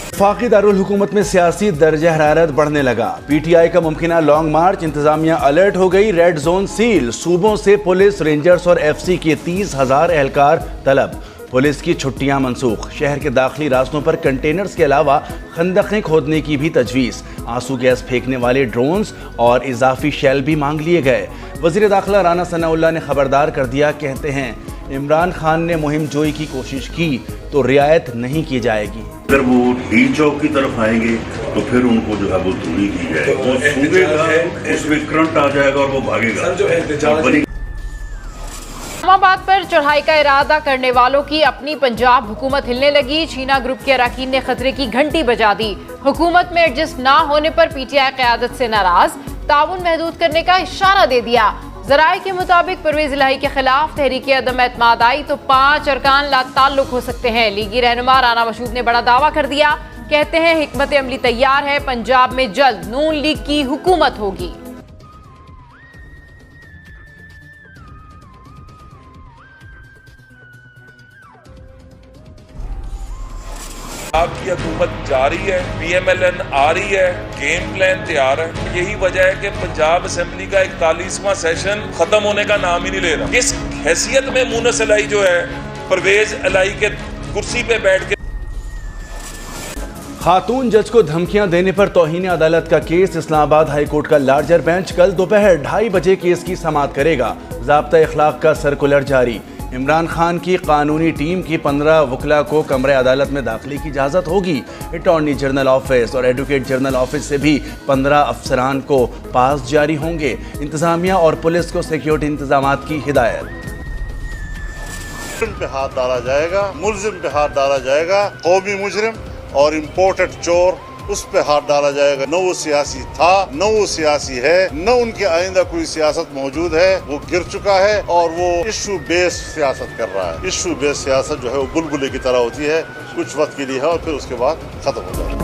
वफाकी दारुल हुकूमत में सियासी दर्जा हरारत बढ़ने लगा। PTI का मुमकिना लॉन्ग मार्च, इंतजामिया अलर्ट हो गई, रेड जोन सील। सूबों से पुलिस, रेंजर्स और FC के 30,000 एहलकार तलब। पुलिस की छुट्टियां मंसूख। शहर के दाखिली रास्तों पर कंटेनर्स के अलावा खंदकें खोदने की भी तजवीज़। आंसू गैस फेंकने वाले ड्रोन्स और इजाफी शेल भी मांग लिए गए। वज़ीर दाखिला राना सनाउल्लाह ने खबरदार कर दिया, कहते हैं इमरान खान ने मुहिम जोई की कोशिश की तो रियायत नहीं की जाएगी। अगर वो डी चौक की तरफ आएंगे तो फिर उनको जो है वो दूरी की जाएगी। वो सूंघेगा, उसमें करंट आ जाएगा और वो भागेगा। इस्लामाबाद पर चढ़ाई का इरादा करने वालों की अपनी पंजाब हुकूमत हिलने लगी। चीना ग्रुप के अरकान ने खतरे की घंटी बजा दी। हुकूमत में एडजस्ट ना होने पर PTI क़यादत से नाराज, ताउन महदूद करने का इशारा दे दिया। ज़राए के मुताबिक परवेज इलाही के खिलाफ तहरीक अदम एतमाद आई तो 5 अरकान लाताल्लुक हो सकते हैं। लीगी रहनुमा राना मशहूद ने बड़ा दावा कर दिया, कहते हैं हिकमत अमली तैयार है, पंजाब में जल्द नून लीग की हुकूमत होगी। आपकी हुकूमत जारी है, PMLN आ रही है, गेम प्लान तैयार है। यही वजह है कि पंजाब असेंबली का 41वां सेशन खत्म होने का नाम ही नहीं ले रहा। किस हैसियत में मुनस इलाही जो है परवेज इलाही के कुर्सी पे बैठ के खातून जज को धमकियां देने पर तौहीन अदालत का केस। इस्लामाबाद हाई कोर्ट का लार्जर बेंच कल दोपहर 2:30 बजे केस की समाअत करेगा। ज़ाब्ता इखलाक का सर्कुलर जारी। इमरान खान की कानूनी टीम की 15 वकला को कमरे अदालत में दाखिले की इजाज़त होगी। अटॉर्नी जनरल ऑफिस और एडवोकेट जनरल ऑफिस से भी 15 अफसरान को पास जारी होंगे। इंतजामिया और पुलिस को सिक्योरिटी इंतजामात की हिदायत। मुजरिम पे हाथ डाला जाएगा, मुलजिम पे हाथ डाला जाएगा, कौमी मुजरिम और इम्पोर्टेड चोर उस पे हाथ डाला जाएगा। न वो सियासी था, न वो सियासी है, न उनके आइंदा कोई सियासत मौजूद है। वो गिर चुका है और वो इशू बेस्ड सियासत कर रहा है। इशू बेस्ड सियासत जो है वो बुलबुले की तरह होती है, कुछ वक्त के लिए है और फिर उसके बाद खत्म हो जाएगी।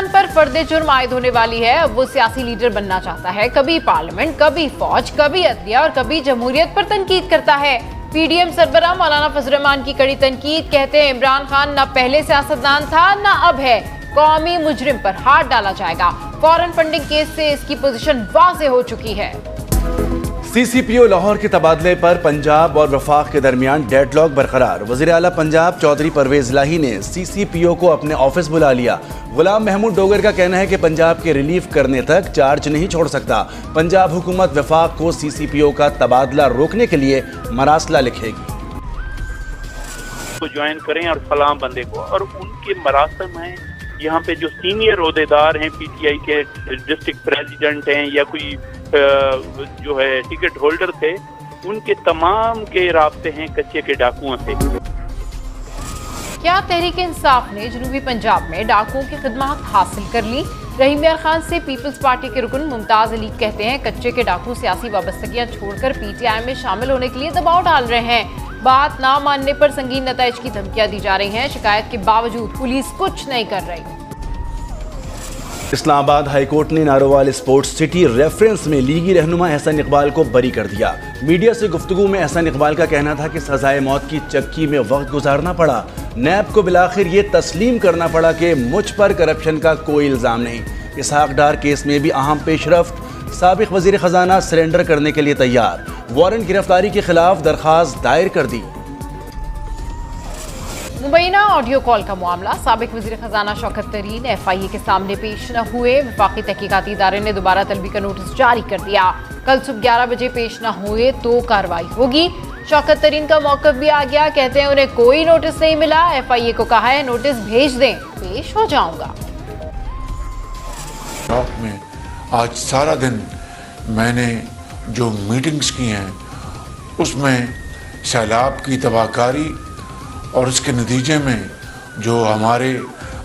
पर फर्दे जुर्म आयद होने वाली है। अब वो सियासी लीडर बनना चाहता है। कभी पार्लियामेंट, कभी फौज, कभी अदलिया और कभी जमहूरियत पर तनकीद करता है। PDM सरबराह मौलाना फजल रहमान की कड़ी तनकीद, कहते हैं इमरान खान न पहले सियासतदान था न अब है। कौमी मुजरिम पर हाथ डाला जाएगा। फॉरेन फंडिंग केस से इसकी पोजीशन वाज़ेह हो चुकी है। CCPO लाहौर के तबादले पर पंजाब और वफाक के दरमियान डेडलॉक बरकरार। वज़ीर आला पंजाब चौधरी परवेज इलाही ने CCPO को अपने ऑफिस बुला लिया। गुलाम महमूद डोगर का कहना है कि पंजाब के रिलीफ करने तक चार्ज नहीं छोड़ सकता। पंजाब हुकूमत वफाक को CCPO का तबादला रोकने के लिए मरासला लिखेगी। तो ज्वाइन करें और फलां बंदे को, और उनके मरासम हैं यहाँ पे जो सीनियर ओहदेदार हैं, PTI के डिस्ट्रिक्ट प्रेसिडेंट हैं या कोई जो है टिकट होल्डर थे, उनके तमाम के राब्ते हैं कच्चे के डाकुओं से। क्या तहरीक इंसाफ ने जनूबी पंजाब में डाकुओं की खिदमत हासिल कर ली? रहीम यार खान से पीपल्स पार्टी के रुकन मुमताज अली कहते हैं कच्चे के डाकू सियासी वाबस्तगियां छोड़कर PTI में शामिल होने के लिए दबाव डाल रहे हैं। बात ना मानने पर संगीन नताइज की धमकियां दी जा रही हैं। शिकायत के बावजूद पुलिस कुछ नहीं कर रही। इस्लामाबाद हाई कोर्ट ने नारोवाल स्पोर्ट्स सिटी रेफरेंस में लीगी रहनुमा एहसन इकबाल को बरी कर दिया। मीडिया से गुफ्तगू में एहसन इकबाल का कहना था कि सजाए मौत की चक्की में वक्त गुजारना पड़ा। नैब को बिलाखिर ये तस्लीम करना पड़ा कि मुझ पर करप्शन का कोई इल्ज़ाम नहीं। इसहाक डार केस में भी अहम पेशरफ्त। साबिक वजीर खजाना सरेंडर करने के लिए तैयार। वारंट गिरफ्तारी के खिलाफ दरखास्त दायर कर दी। मुबैना ऑडियो कॉल का मामला। साबिक वजीर खजाना शौकत तरीन FIA के सामने पेश न हुए। वफाकी तहकीकाती इदारे ने दोबारा तलबी का नोटिस जारी कर दिया। कल सुबह 11 बजे पेश न हुए तो कार्रवाई होगी। शौकत तरीन का मौक़िफ़ भी आ गया, कहते हैं उन्हें कोई नोटिस नहीं मिला। FIA को कहा है नोटिस भेज दें, पेश हो जाऊंगा। में आज सारा दिन मैंने जो मीटिंग्स की हैं उसमें सैलाब की तबाहकारी और उसके नतीजे में जो हमारे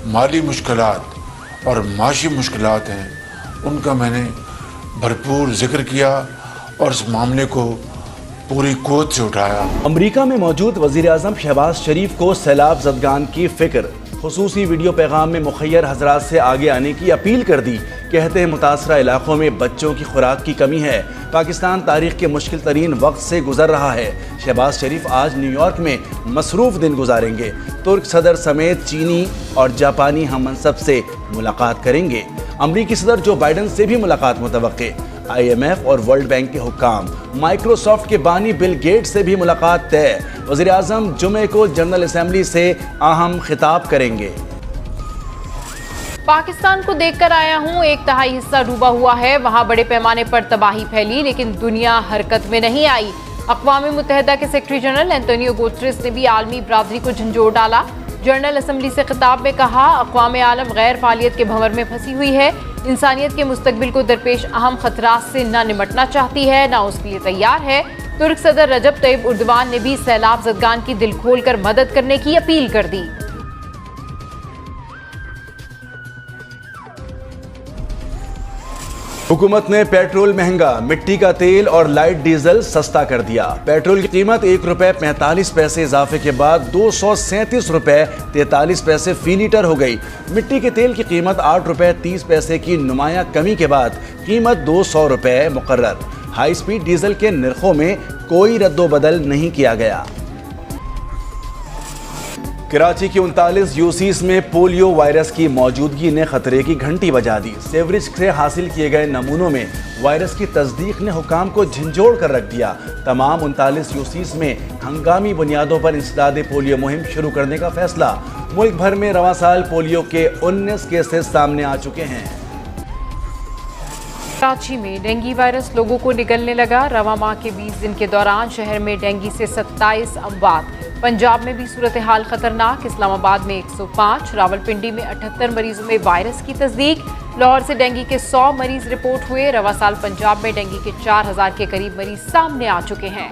माली मुश्किलात और माशी मुश्किलात हैं उनका मैंने भरपूर जिक्र किया और इस मामले को पूरी कुव्वत से उठाया। अमरीका में मौजूद वज़ीर आज़म शहबाज शरीफ को सैलाब ज़दगान की फिक्र। खुसूसी वीडियो पैगाम में मुखय्यर हजरात से आगे आने की अपील कर दी। कहते हैं मुतासरा इलाकों में बच्चों की खुराक की कमी है। पाकिस्तान तारीख के मुश्किल तरीन वक्त से गुजर रहा है। शहबाज शरीफ आज न्यूयॉर्क में मसरूफ दिन गुजारेंगे। तुर्क सदर समेत चीनी और जापानी हम मनसब से मुलाकात करेंगे। अमरीकी सदर जो बाइडन से भी मुलाकात मुतवक्के। IMF और वर्ल्ड बैंक के हुक्काम, माइक्रोसॉफ्ट के बानी बिल गेट्स से भी मुलाकात तय। वज़ीर आज़म जुमे को जनरल असेंबली से अहम खिताब करेंगे। पाकिस्तान को देखकर आया हूँ, 1/3 हिस्सा डूबा हुआ है, वहाँ बड़े पैमाने पर तबाही फैली लेकिन दुनिया हरकत में नहीं आई। अक़वाम मुत्तहिदा के सेक्रेटरी जनरल एंटोनियो गुटेरेस ने भी आलमी बरादरी को झंझोर डाला। जनरल असम्बली से खिताब में कहा, अक़वाम आलम गैर फ़ालियत के भंवर में फंसी हुई है, इंसानियत के मुस्तकबिल को दरपेश अहम खतरात से न निमटना चाहती है न उसके लिए तैयार है। तुर्क सदर रजब तैयब उर्दवान ने भी सैलाब ज़दगान की दिल खोल कर मदद करने की अपील कर दी। हुकूमत ने पेट्रोल महंगा, मिट्टी का तेल और लाइट डीजल सस्ता कर दिया। पेट्रोल की कीमत ₹1.45 इजाफे के बाद ₹237.43 फी लीटर हो गई। मिट्टी के तेल की कीमत ₹8.30 की नुमाया कमी के बाद कीमत ₹200 मुकर्रर। हाई स्पीड डीजल के निर्खों में कोई रद्दोबदल नहीं किया गया। कराची के 39 यूसीस में पोलियो वायरस की मौजूदगी ने खतरे की घंटी बजा दी। सेवरेज से हासिल किए गए नमूनों में वायरस की तस्दीक ने हुकाम को झंझोड़ कर रख दिया। तमाम 39 यूसीस में हंगामी बुनियादों पर इंसदाद पोलियो मुहिम शुरू करने का फैसला। मुल्क भर में रवां साल पोलियो के 19 केसेस सामने आ चुके हैं। कराची में डेंगू वायरस लोगों को निगलने लगा। रवां माह के 20 दिन के दौरान शहर में डेंगू से 27 अमवात। पंजाब में भी सूरत हाल खतरनाक। इस्लामाबाद में 105, रावलपिंडी में 78 मरीजों में वायरस की तस्दीक। लाहौर से डेंगू के 100 मरीज रिपोर्ट हुए। रवां साल पंजाब में डेंगू के 4000 के करीब मरीज सामने आ चुके हैं।